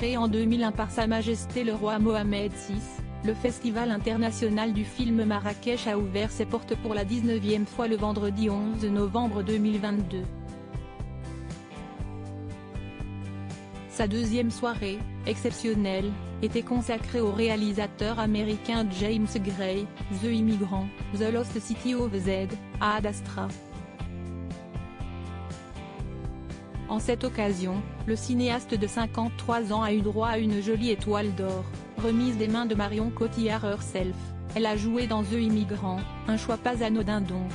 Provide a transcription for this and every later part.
Créé en 2001 par Sa Majesté le Roi Mohamed VI, le Festival international du film Marrakech a ouvert ses portes pour la 19e fois le vendredi 11 novembre 2022. Sa deuxième soirée, exceptionnelle, était consacrée au réalisateur américain James Gray, The Immigrant, The Lost City of Z, à Ad Astra. En cette occasion, le cinéaste de 53 ans a eu droit à une jolie étoile d'or, remise des mains de Marion Cotillard herself. Elle a joué dans The Immigrant, un choix pas anodin donc.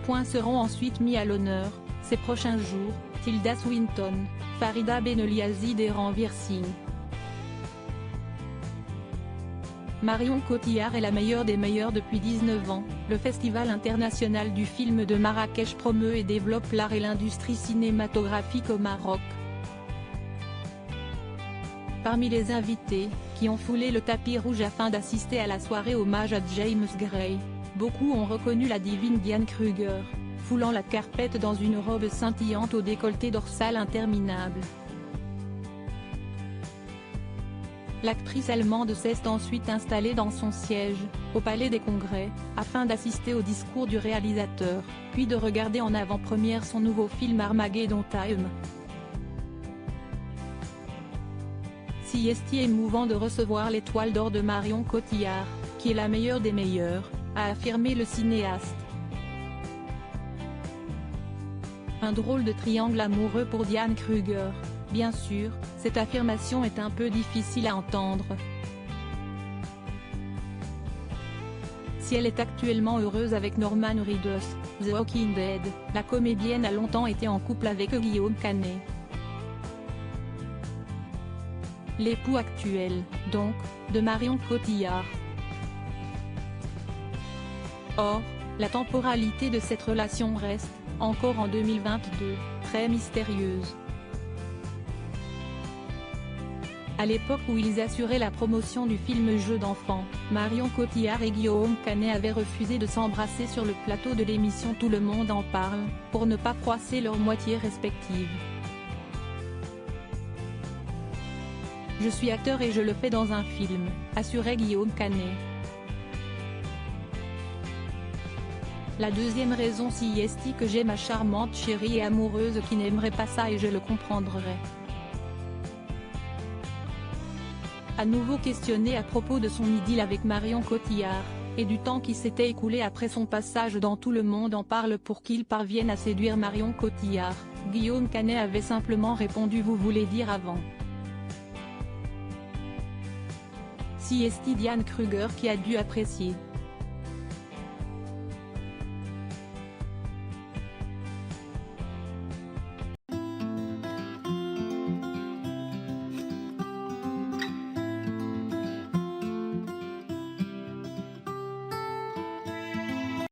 Points seront ensuite mis à l'honneur, ces prochains jours, Tilda Swinton, Farida Beneliazid et Ranveer Singh. Marion Cotillard est la meilleure des meilleures depuis 19 ans. Le Festival international du film de Marrakech promeut et développe l'art et l'industrie cinématographique au Maroc. Parmi les invités, qui ont foulé le tapis rouge afin d'assister à la soirée hommage à James Gray, beaucoup ont reconnu la divine Diane Kruger, foulant la carpette dans une robe scintillante au décolleté dorsal interminable. L'actrice allemande s'est ensuite installée dans son siège, au Palais des Congrès, afin d'assister au discours du réalisateur, puis de regarder en avant-première son nouveau film Armageddon Time. Si est émouvant de recevoir l'étoile d'or de Marion Cotillard, qui est la meilleure des meilleures, a affirmé le cinéaste. Un drôle de triangle amoureux pour Diane Kruger. Bien sûr, cette affirmation est un peu difficile à entendre. Si elle est actuellement heureuse avec Norman Reedus, The Walking Dead, la comédienne a longtemps été en couple avec Guillaume Canet. L'époux actuel, donc, de Marion Cotillard. Or, la temporalité de cette relation reste, encore en 2022, très mystérieuse. À l'époque où ils assuraient la promotion du film Jeux d'enfants, Marion Cotillard et Guillaume Canet avaient refusé de s'embrasser sur le plateau de l'émission Tout le monde en parle, pour ne pas froisser leurs moitiés respectives. Je suis acteur et je le fais dans un film, assurait Guillaume Canet. La deuxième raison si est que j'ai ma charmante chérie et amoureuse qui n'aimerait pas ça et je le comprendrais. À nouveau questionné à propos de son idylle avec Marion Cotillard, et du temps qui s'était écoulé après son passage dans Tout le monde en parle pour qu'il parvienne à séduire Marion Cotillard, Guillaume Canet avait simplement répondu « Vous voulez dire avant ». Si est Diane Kruger qui a dû apprécier.